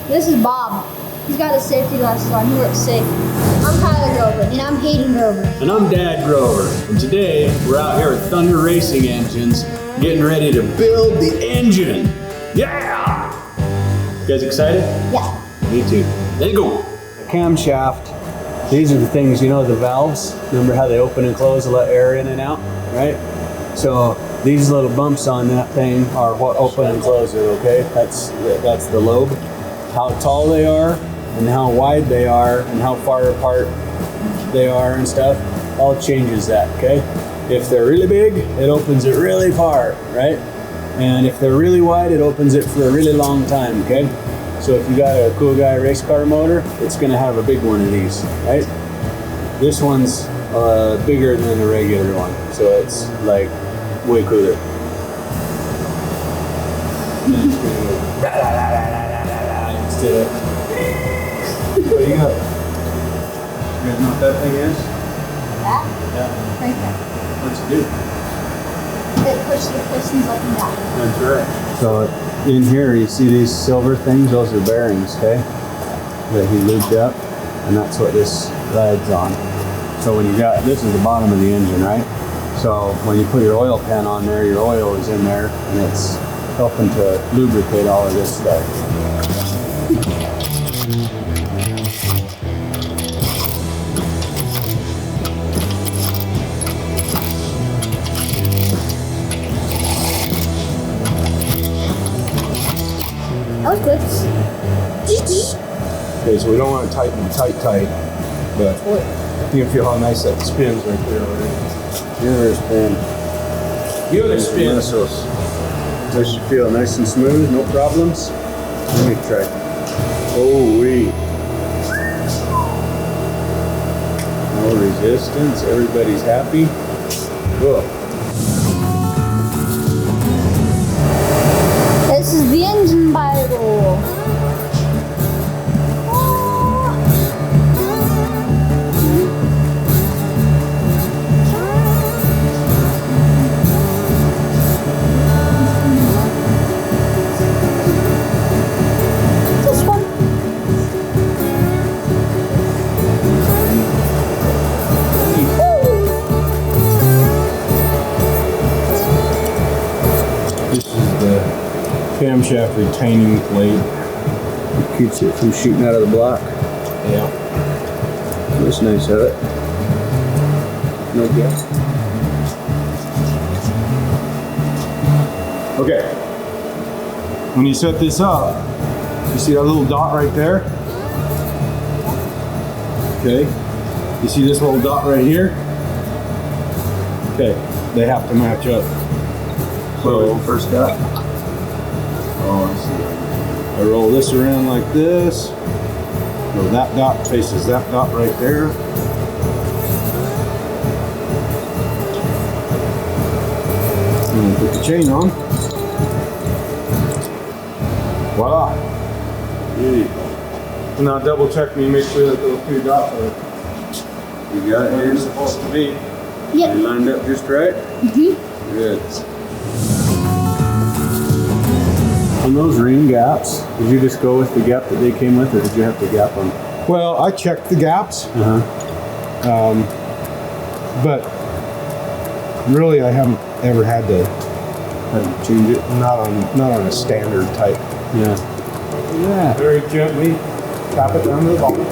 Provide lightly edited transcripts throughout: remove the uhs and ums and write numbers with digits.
This is Bob. He's got his safety glasses on. He works safe. I'm Tyler Grover, and I'm Hayden Grover. And I'm Dad Grover. And today, we're out here with Thunder Racing Engines, getting ready to build the engine. Yeah! You guys excited? Yeah. Me too. There you go. The camshaft. These are the things, you know, the valves. Remember how they open and close to let air in and out, right? So these little bumps on that thing are what open and close it, okay? That's the lobe. How tall they are and how wide they are and how far apart they are and stuff all changes that, okay? If they're really big, it opens it really far, right? And if they're really wide, it opens it for a really long time, okay? So if you got a cool guy race car motor, it's gonna have a big one of these, right? This one's bigger than a regular one, so it's like way cooler. Instead of, what do you got? You guys know what that thing is? That? Yeah. Right there. What's it do? It pushes the pistons up and down. That's right. So in here, you see these silver things? Those are bearings, okay? That he lubed up, and that's what this rides on. So when you got, this is the bottom of the engine, right? So when you put your oil pan on there, your oil is in there, and it's helping to lubricate all of this stuff. That was good. Okay, so we don't want to tighten it tight, but you can feel how nice that spins right there already. Give it a spin. Give it a spin. Does you feel nice and smooth, no problems? Let me try. Oh, wait. No resistance, everybody's happy. Cool. This is the engine Bible. This one. This is the camshaft retaining plate. It keeps it from shooting out of the block. Yeah. That's nice of it. No gas. Okay. When you set this up, you see that little dot right there? Okay. You see this little dot right here? Okay. They have to match up. So first dot. Oh, I see. I roll this around like this. So that dot faces that dot right there. And put the chain on. Voila. Beauty. Now double check me, make sure that those two dots are. You got it where you're supposed to be. Yep. You lined up just right? Mm-hmm. Good. On those ring gaps, did you just go with the gap that they came with, or did you have to gap them? Well, I checked the gaps, but really I haven't ever had to Change it? not on a standard type. Yeah. Yeah. Very gently tap it down to the bottom.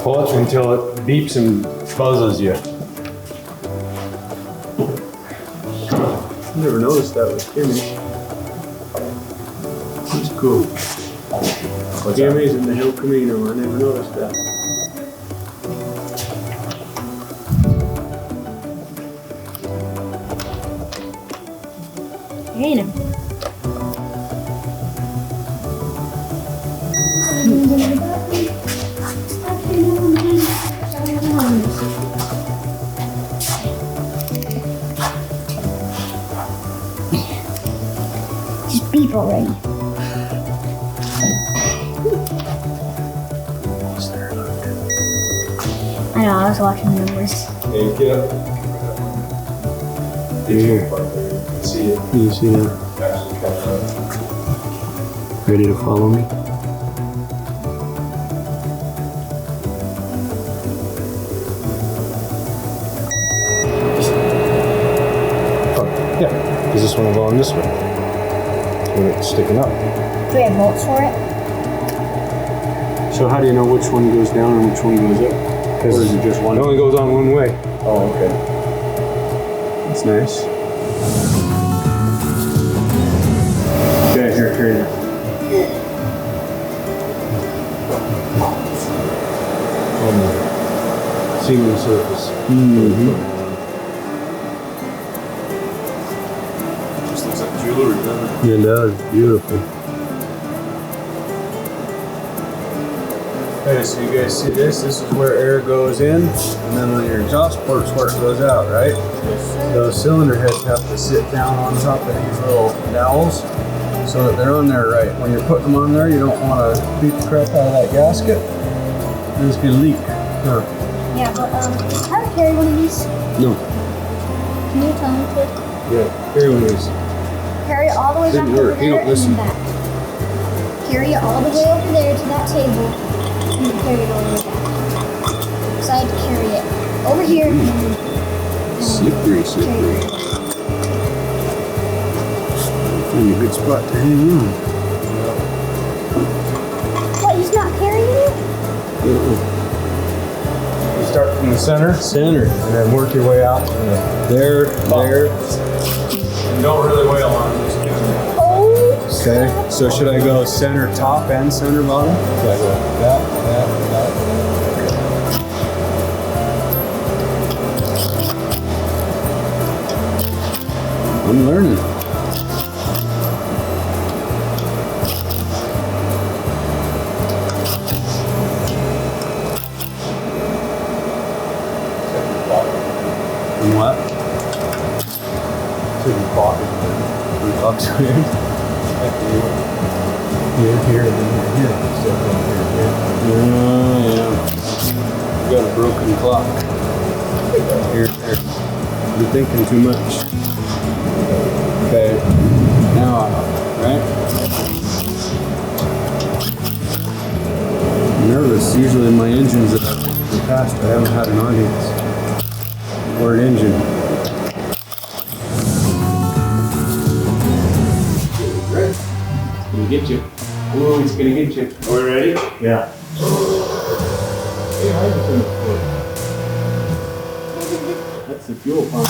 Pull it until it beeps and buzzes you. Never noticed that with Kimmy. It's cool. Kimmy's in the Hill Camino. I never noticed that. Hey, now. just beep already. I know, I was watching the numbers. Hey, get up. Here. See it. You see that? Ready to follow me? Yeah, because this one will go on this way. When it's sticking up. Do we have bolts for it? So how do you know which one goes down and which one goes up? Or is it just one? It only goes on one way. Oh, okay. That's nice. Okay, here, carry it. On the ceiling surface. Mm-hmm. Just looks like jewelry, doesn't it? It does. Beautiful. Okay, so you guys see this? This is where air goes in, and then on your exhaust port's where it goes out, right? Those cylinder heads have to sit down on top of these little dowels so that they're on there right. When you're putting them on there, you don't want to beat the crap out of that gasket. It's going to leak. Huh. Yeah, but how to carry one of these? No. Can you tell me to? Yeah, carry one of these. Carry it all the way back Didn't over work. You there don't listen. and back. Carry it all the way over there to that table. And then carry it all the way back. So I had to carry it over here and then Slippery, carry slippery. it. Find a good spot to hang on. What, he's not carrying it? You start from the center, Center. and then work your way out to the There, there. And don't really wail on it. Just give it. Oh, Okay, so should I go center top and center bottom? that. I'm learning. And what? To the bottom. The box here. Here, and then here. Step down here. Yeah. You got a broken clock. Here, here. You're thinking too much. Okay. Now out, right? I'm nervous. Usually my engines that I've in the past, I haven't had an audience. Or an engine. It's gonna get you. Ooh, it's gonna get you. Are we ready? Yeah. That's the fuel pump.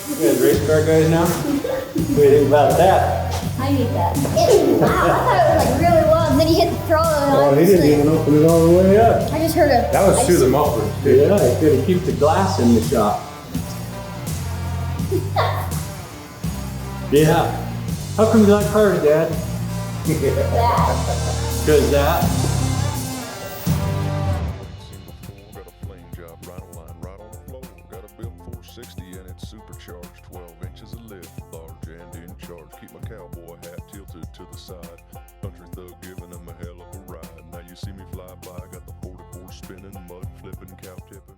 You guys race car guys now? What do you think about that? I need that. Wow, I thought it was like really low, and then he hit the throttle, and Oh, I he just, didn't even open it all the way up. I just heard a. That was I through just- the muffler. Yeah, I could have kept the glass in the shop. Yeah. How come you like cars, Dad? that. Because that. Got a flame job, right on line, right on the floor. Got a built 460 and it's supercharged, 12 inches of lift, large and in charge. Keep my cowboy hat tilted to the side. Country thug giving him a hell of a ride. Now you see me fly by, got the 44 spinning, mud flipping, cow tipping.